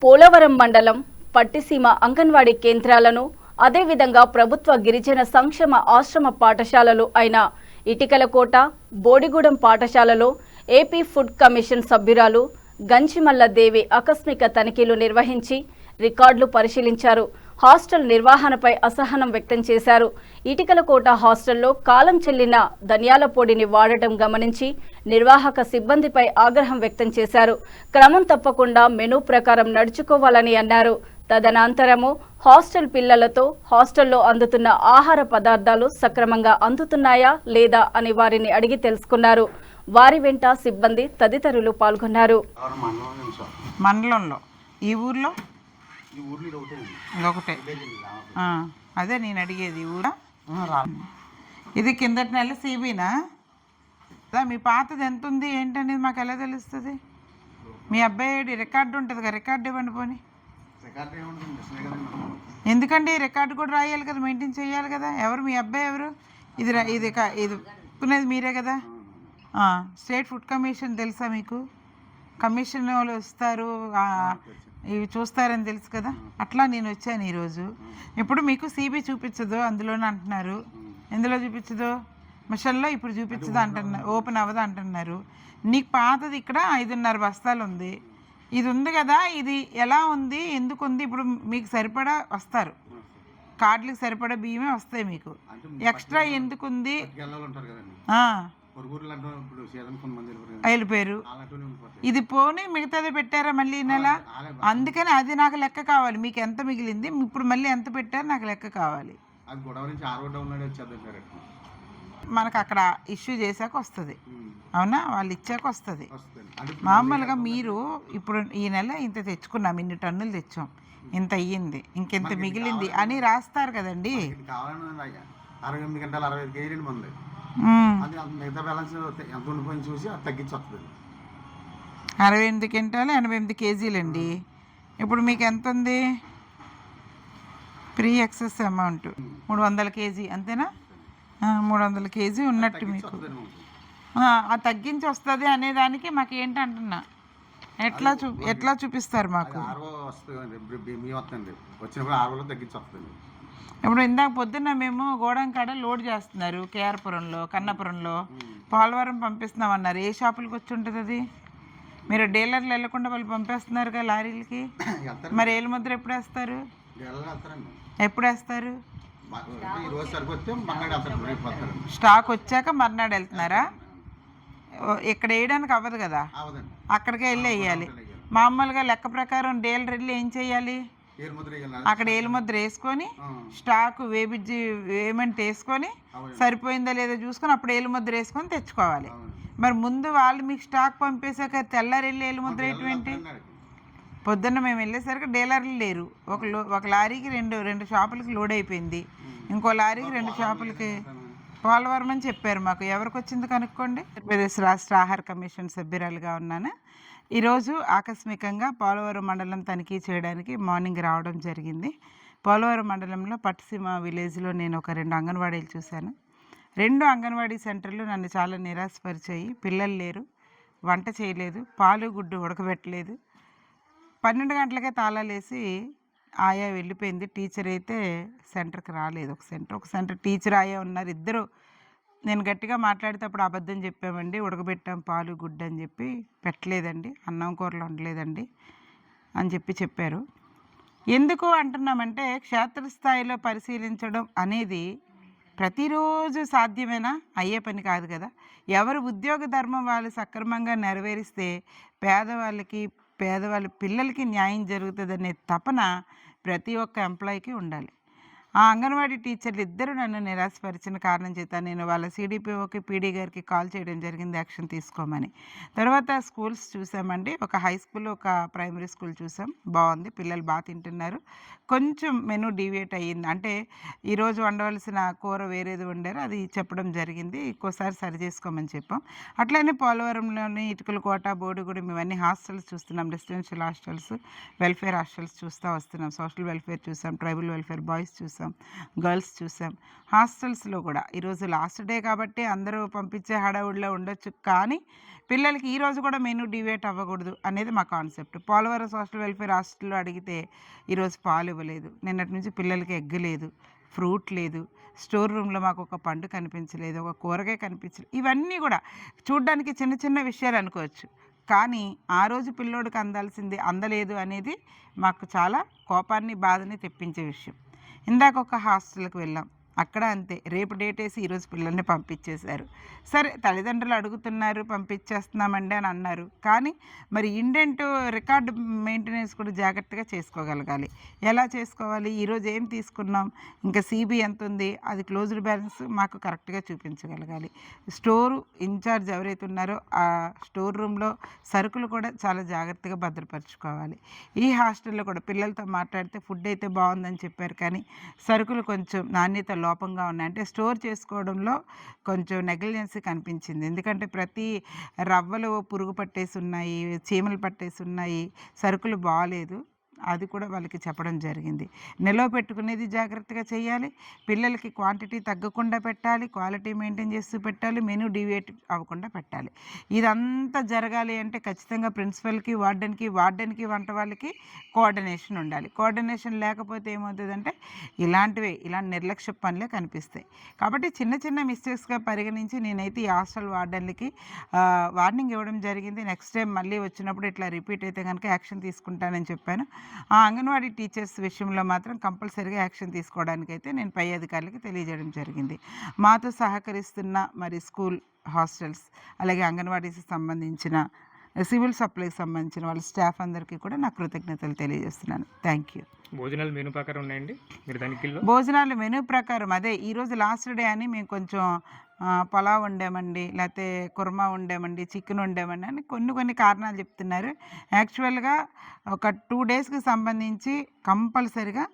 పోలవరం మండలం పట్టిసీమ అంగన్వాడీ కేంద్రాలను అదేవిధంగా ప్రభుత్వ గిరిజన సంక్షేమ ఆశ్రమ పాఠశాలలు అయిన ఇటికలకోట, బోడిగూడెం పాఠశాలలో ఏపీ ఫుడ్ కమిషన్ సభ్యురాలు గంచిమల్ల దేవి ఆకస్మిక తనిఖీలు నిర్వహించి రికార్డులు పరిశీలించారు. హాస్టల్ నిర్వహణపై అసహనం వ్యక్తం చేశారు. ఇటికలకోట హాస్టల్లో కాలం చెల్లిన ధనియాల పొడిని వాడటం గమనించి నిర్వాహక సిబ్బందిపై ఆగ్రహం వ్యక్తం చేశారు. క్రమం తప్పకుండా మెనూ ప్రకారం నడుచుకోవాలని అన్నారు. తదనంతరము హాస్టల్ పిల్లలతో హాస్టల్లో అందుతున్న ఆహార పదార్థాలు సక్రమంగా అందుతున్నాయా లేదా అని వారిని అడిగి తెలుసుకున్నారు. వారి వెంట సిబ్బంది తదితరులు పాల్గొన్నారు. మండలంలో ఈ ఊర్లో ఒకటే అదే నేను అడిగేది ఊరా. ఇది కిందటి నెల సిబినా? మీ పాతది ఎంత ఉంది ఏంటనేది మాకు ఎలా తెలుస్తుంది? మీ అబ్బాయి రికార్డు ఉంటుంది కదా, రికార్డు ఇవ్వండి. పోనీ ఎందుకండి రికార్డు కూడా రాయాలి కదా, మెయింటైన్ చేయాలి కదా. ఎవరు మీ అబ్బాయి? ఎవరు? ఇది ఇది ఇది మీరే కదా. స్టేట్ ఫుడ్ కమిషన్ తెలుసా మీకు? కమిషన్ వాళ్ళు వస్తారు, ఇవి చూస్తారని తెలుసు కదా. అట్లా నేను వచ్చాను ఈరోజు. ఇప్పుడు మీకు సిబి చూపించదు అందులోనే అంటున్నారు. ఎందులో చూపించదు? మిషన్లో ఇప్పుడు చూపించదు అంటున్నారు, ఓపెన్ అవ్వదు అంటున్నారు. నీకు పాతది ఇక్కడ 5.5 బస్తాలు ఉంది. ఇది ఉంది కదా, ఇది ఎలా ఉంది, ఎందుకు ఉంది? ఇప్పుడు మీకు సరిపడా వస్తారు, కార్డులకు సరిపడా బియ్యమే వస్తాయి. మీకు ఎక్స్ట్రా ఎందుకు ఉంది? వెళ్ళిపోయారు. ఇది పోనీ మిగతాది పెట్టారా మళ్ళీ ఈ నెల? అందుకని అది నాకు లెక్క కావాలి. మీకు ఎంత మిగిలింది, ఇప్పుడు మళ్ళీ ఎంత పెట్టారు నాకు లెక్క కావాలి. మనకు అక్కడ ఇష్యూ చేశాక వస్తుంది, అవునా? వాళ్ళు ఇచ్చాక వస్తుంది. మామూలుగా మీరు ఇప్పుడు ఈ నెల ఇంత తెచ్చుకున్నాం, ఇన్ని టన్నులు తెచ్చాం, ఇంత అయ్యింది, ఇంకెంత మిగిలింది అని రాస్తారు కదండి. 68 క్వింటాలు 88 కేజీలండి. ఇప్పుడు మీకు ఎంత ఉంది? ప్రీ ఎక్సెస్ అమౌంట్ 300 కేజీ అంతేనా? 300 కేజీ ఉన్నట్టు మీకు అది తగ్గించి వస్తుంది అనేదానికి మాకు ఏంటంటున్నా, ఎట్లా చూపిస్తారు మాకు? ఇప్పుడు ఇందాక పొద్దున్న మేము గోడం కాడ లోడ్ చేస్తున్నారు, కేఆర్పురంలో, కన్నపురంలో, పోలవరం పంపిస్తున్నామన్నారు. ఏ షాపులకు వచ్చి ఉంటుంది అది? మీరు డీలర్లు వెళ్లకుండా వాళ్ళు పంపేస్తున్నారు కదా లారీలకి. మరి ఏలుముద్ర ఎప్పుడు వేస్తారు? ఎప్పుడు వేస్తారు? స్టాక్ వచ్చాక మర్నాడు వెళ్తున్నారా? ఇక్కడ వేయడానికి అవ్వదు కదా, అక్కడికే వెళ్ళి వేయాలి. మామూలుగా లెక్క ప్రకారం డీలర్ వెళ్ళి ఏం చేయాలి? అక్కడ ఏలుముద్ర వేసుకొని స్టాక్ వేమెంట్ వేసుకొని సరిపోయిందా లేదా చూసుకొని అప్పుడు ఏలుముద్ర వేసుకొని తెచ్చుకోవాలి. మరి ముందు వాళ్ళు మీకు స్టాక్ పంపేశాక తెల్లారి వెళ్ళి ఏలుముద్ర ఏంటి? పొద్దున్న మేము వెళ్ళేసరికి డీలర్లు లేరు. ఒక లారీకి రెండు షాపులకి లోడ్ అయిపోయింది, ఇంకో లారీకి 2 షాపులకి. పోలవరం అని చెప్పారు మాకు. ఎవరికి వచ్చింది కనుక్కోండి. ఆంధ్రప్రదేశ్ రాష్ట్ర ఆహార కమిషన్ సభ్యురాలుగా ఉన్నాను. ఈరోజు ఆకస్మికంగా పోలవరం మండలం తనిఖీ చేయడానికి మార్నింగ్ రావడం జరిగింది. పోలవరం మండలంలో పట్టిసీమ విలేజ్లో నేను ఒక 2 అంగన్వాడీలు చూశాను. 2 అంగన్వాడీ సెంటర్లు నన్ను చాలా నిరాశపరిచాయి. పిల్లలు లేరు, వంట చేయలేదు, పాలు గుడ్డు ఉడకబెట్టలేదు. 12 గంటలకే తాళాలు వేసి ఆయా వెళ్ళిపోయింది. టీచర్ అయితే సెంటర్కి రాలేదు. ఒక సెంటర్ టీచర్ ఆయా ఉన్నారు, ఇద్దరు. నేను గట్టిగా మాట్లాడేటప్పుడు అబద్ధం చెప్పామండి, ఉడకబెట్టాం పాలు గుడ్డు అని చెప్పి. పెట్టలేదండి, అన్నం కూరలు వండలేదండి అని చెప్పారు. ఎందుకు అంటున్నామంటే క్షేత్రస్థాయిలో పరిశీలించడం అనేది ప్రతిరోజు సాధ్యమేనా? అయ్యే పని కాదు కదా. ఎవరు ఉద్యోగ ధర్మం వాళ్ళు సక్రమంగా నెరవేరిస్తే పేదవాళ్ళ పిల్లలకి న్యాయం జరుగుతుందనే తపన ప్రతి ఒక్క ఎంప్లాయీకి ఉండాలి. ఆ అంగన్వాడీ టీచర్లు ఇద్దరు నన్ను నిరాశపరిచిన కారణం చేత నేను వాళ్ళ సిడిపిఓకి, పీడీ గారికి కాల్ చేయడం జరిగింది యాక్షన్ తీసుకోమని. తర్వాత స్కూల్స్ చూసామండి. ఒక హై స్కూల్, ఒక ప్రైమరీ స్కూల్ చూసాం. బాగుంది, పిల్లలు బాగా తింటున్నారు. కొంచెం మెనూ డీవియేట్ అయ్యింది, అంటే ఈరోజు వండవలసిన కూర వేరేది వండారు, అది చెప్పడం జరిగింది. ఇంకోసారి సరి చేసుకోమని చెప్పాం. అట్లనే పోలవరంలోని ఇటుకలకోట, బోడిగూడెం ఇవన్నీ హాస్టల్స్ చూస్తున్నాం. రెసిడెన్షియల్ హాస్టల్స్, వెల్ఫేర్ హాస్టల్స్ చూస్తూ వస్తున్నాం. సోషల్ వెల్ఫేర్ చూసాం, ట్రైబల్ వెల్ఫేర్ బాయ్స్ చూసాం, చూసాం, గర్ల్స్ చూసాం. హాస్టల్స్లో కూడా ఈరోజు లాస్ట్ డే కాబట్టి అందరూ పంపించే హడావుడిలో ఉండొచ్చు, కానీ పిల్లలకి ఈరోజు కూడా మెనూ డివేట్ అవ్వకూడదు అనేది మా కాన్సెప్ట్. పోలవరం సోషల్ వెల్ఫేర్ హాస్టల్లో అడిగితే ఈరోజు పాలు ఇవ్వలేదు, నిన్నటి నుంచి పిల్లలకి ఎగ్ లేదు, ఫ్రూట్ లేదు, స్టోర్ రూమ్లో మాకు ఒక పండు కనిపించలేదు, ఒక కూరగాయ కనిపించలేదు. ఇవన్నీ కూడా చూడ్డానికి చిన్న చిన్న విషయాలు అనుకోవచ్చు, కానీ ఆ రోజు పిల్లోడికి అందాల్సింది అందలేదు అనేది మాకు చాలా కోపాన్ని, బాధని తెప్పించే విషయం. ఇందాక ఒక హాస్టల్కి వెళ్ళాం, అక్కడ అంతే, రేపు డేట్ వేసి ఈరోజు పిల్లల్ని పంపించేశారు. సరే, తల్లిదండ్రులు అడుగుతున్నారు, పంపించేస్తున్నామండి అని అన్నారు, కానీ మరి ఇండెంట్ రికార్డు మెయింటెనెన్స్ కూడా జాగ్రత్తగా చేసుకోగలగాలి. ఎలా చేసుకోవాలి? ఈరోజు ఏం తీసుకున్నాం, ఇంకా సిబి ఎంత ఉంది, అది క్లోజ్డ్ బ్యాలెన్స్ మాకు కరెక్ట్గా చూపించగలగాలి. స్టోరు ఇన్ఛార్జ్ ఎవరైతే ఉన్నారో ఆ స్టోర్ రూమ్లో సరుకులు కూడా చాలా జాగ్రత్తగా భద్రపరచుకోవాలి. ఈ హాస్టల్లో కూడా పిల్లలతో మాట్లాడితే ఫుడ్ అయితే బాగుందని చెప్పారు, కానీ సరుకులు కొంచెం నాణ్యత లోపంగా ఉన్నాయి. అంటే స్టోర్ చేసుకోవడంలో కొంచెం నెగ్లిజెన్సీ కనిపించింది. ఎందుకంటే ప్రతి రవ్వలు పురుగు పట్టేసి ఉన్నాయి, చీమలు పట్టేసి ఉన్నాయి, సరుకులు బాగాలేదు. అది కూడా వాళ్ళకి చెప్పడం జరిగింది. నిల్వ పెట్టుకునేది జాగ్రత్తగా చేయాలి, పిల్లలకి క్వాంటిటీ తగ్గకుండా పెట్టాలి, క్వాలిటీ మెయింటైన్ చేస్తూ పెట్టాలి, మెనూ డివియేట్ అవ్వకుండా పెట్టాలి. ఇదంతా జరగాలి అంటే ఖచ్చితంగా ప్రిన్సిపల్కి, వార్డెన్కి వంట వాళ్ళకి కోఆర్డినేషన్ ఉండాలి. కోఆర్డినేషన్ లేకపోతే ఏమవుతుందంటే ఇలాంటి నిర్లక్ష్య పనులే కనిపిస్తాయి. కాబట్టి చిన్న చిన్న మిస్టేక్స్గా పరిగణించి నేనైతే ఈ హాస్టల్ వార్డెన్లకి వార్నింగ్ ఇవ్వడం జరిగింది. నెక్స్ట్ టైం మళ్ళీ వచ్చినప్పుడు ఇట్లా రిపీట్ అయితే కనుక యాక్షన్ తీసుకుంటానని చెప్పాను. ఆ అంగన్వాడీ టీచర్స్ విషయంలో మాత్రం కంపల్సరీగా యాక్షన్ తీసుకోవడానికైతే నేను పై అధికారులకి తెలియజేయడం జరిగింది. మాతో సహకరిస్తున్న మరి స్కూల్, హాస్టల్స్, అలాగే అంగన్వాడీకి సంబంధించిన, సివిల్ సప్లైకి సంబంధించిన వాళ్ళ స్టాఫ్ అందరికీ కూడా నా కృతజ్ఞతలు తెలియజేస్తున్నాను. Thank you. భోజనాలు మెనూ ప్రకారం ఉన్నాయండి మీరు తనిఖీల్లో? భోజనాలు మెనూ ప్రకారం అదే, ఈరోజు లాస్ట్ డే అని మేము కొంచెం పలావ్ వండామండి, లేకపోతే కుర్మా వండామండి, చికెన్ వండామండి అని కొన్ని కారణాలు చెప్తున్నారు. యాక్చువల్గా ఒక 2 డేస్కి సంబంధించి కంపల్సరిగా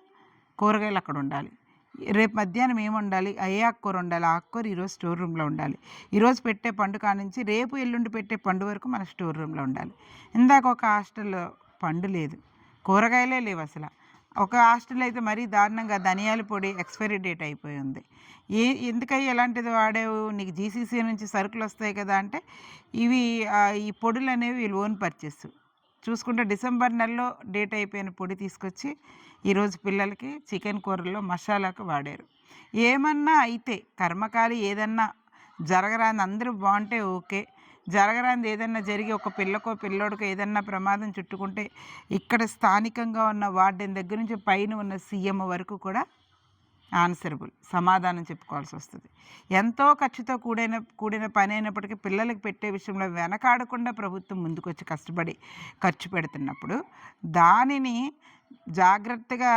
కూరగాయలు అక్కడ ఉండాలి. రేపు మధ్యాహ్నం ఏమి వండాలి, ఏ ఆకుకూర ఉండాలి, ఆకుకూర ఈరోజు స్టోర్ రూమ్లో ఉండాలి. ఈరోజు పెట్టే పండు కానుంచి రేపు ఎల్లుండి పెట్టే పండు వరకు మన స్టోర్ రూమ్లో ఉండాలి. ఇందాక ఒక హాస్టల్లో పండు లేదు, కూరగాయలే లేవు అసలు. ఒక హాస్టల్ అయితే మరీ దారుణంగా ధనియాల పొడి ఎక్స్పైరీ డేట్ అయిపోయి ఉంది. ఎందుకయ్యి ఎలాంటిది వాడావు, నీకు జీసీసీ నుంచి సరుకులు వస్తాయి కదా అంటే, ఈ పొడులు అనేవి వీళ్ళు ఓన్ పర్చేస్. చూసుకుంటే డిసెంబర్ నెలలో డేట్ అయిపోయిన పొడి తీసుకొచ్చి ఈరోజు పిల్లలకి చికెన్ కూరల్లో మసాలాకు వాడారు. ఏమన్నా అయితే కర్మకాలి ఏదన్నా జరగరాని, అందరూ బాగుంటే ఓకే, జరగరాంది ఏదన్నా జరిగి ఒక పిల్లకో పిల్లోడికో ఏదన్నా ప్రమాదం చుట్టుకుంటే ఇక్కడ స్థానికంగా ఉన్న వార్డెన్ దగ్గర నుంచి పైన ఉన్న సీఎం వరకు కూడా ఆన్సరబుల్ సమాధానం చెప్పుకోవాల్సి వస్తుంది. ఎంతో ఖర్చుతో కూడిన పని అయినప్పటికీ పిల్లలకి పెట్టే విషయంలో వెనకాడకుండా ప్రభుత్వం ముందుకొచ్చి కష్టపడి ఖర్చు పెడుతున్నప్పుడు దానిని జాగ్రత్తగా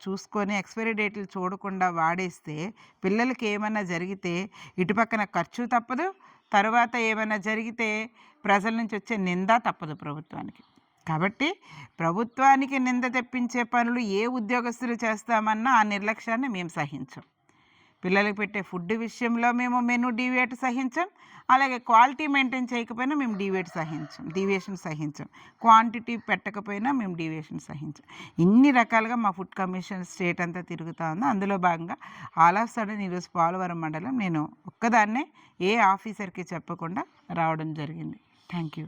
చూసుకొని ఎక్స్పైరీ డేట్లు చూడకుండా వాడేస్తే పిల్లలకి ఏమైనా జరిగితే ఇటుపక్కన ఖర్చు తప్పదు, తర్వాత ఏమైనా జరిగితే ప్రజల నుంచి వచ్చే నింద తప్పదు ప్రభుత్వానికి. కాబట్టి ప్రభుత్వానికి నింద తెప్పించే పనులు ఏ ఉద్యోగస్తులు చేస్తామన్నా ఆ నిర్లక్ష్యాన్ని మేము సహించం. పిల్లలకు పెట్టే ఫుడ్ విషయంలో మేము మెనూ డివియేట్ సహించం, అలాగే క్వాలిటీ మెయింటైన్ చేయకపోయినా మేము డీవియేషన్ సహించం, క్వాంటిటీ పెట్టకపోయినా మేము డీవియేషన్ సహించం. ఇన్ని రకాలుగా మా ఫుడ్ కమిషన్ స్టేట్ అంతా తిరుగుతూ ఉంది. అందులో భాగంగా ఆల్ ఆఫ్ సడన్ ఈరోజు పోలవరం మండలం నేను ఒక్కదాన్నే ఏ ఆఫీసర్కి చెప్పకుండా రావడం జరిగింది. Thank you.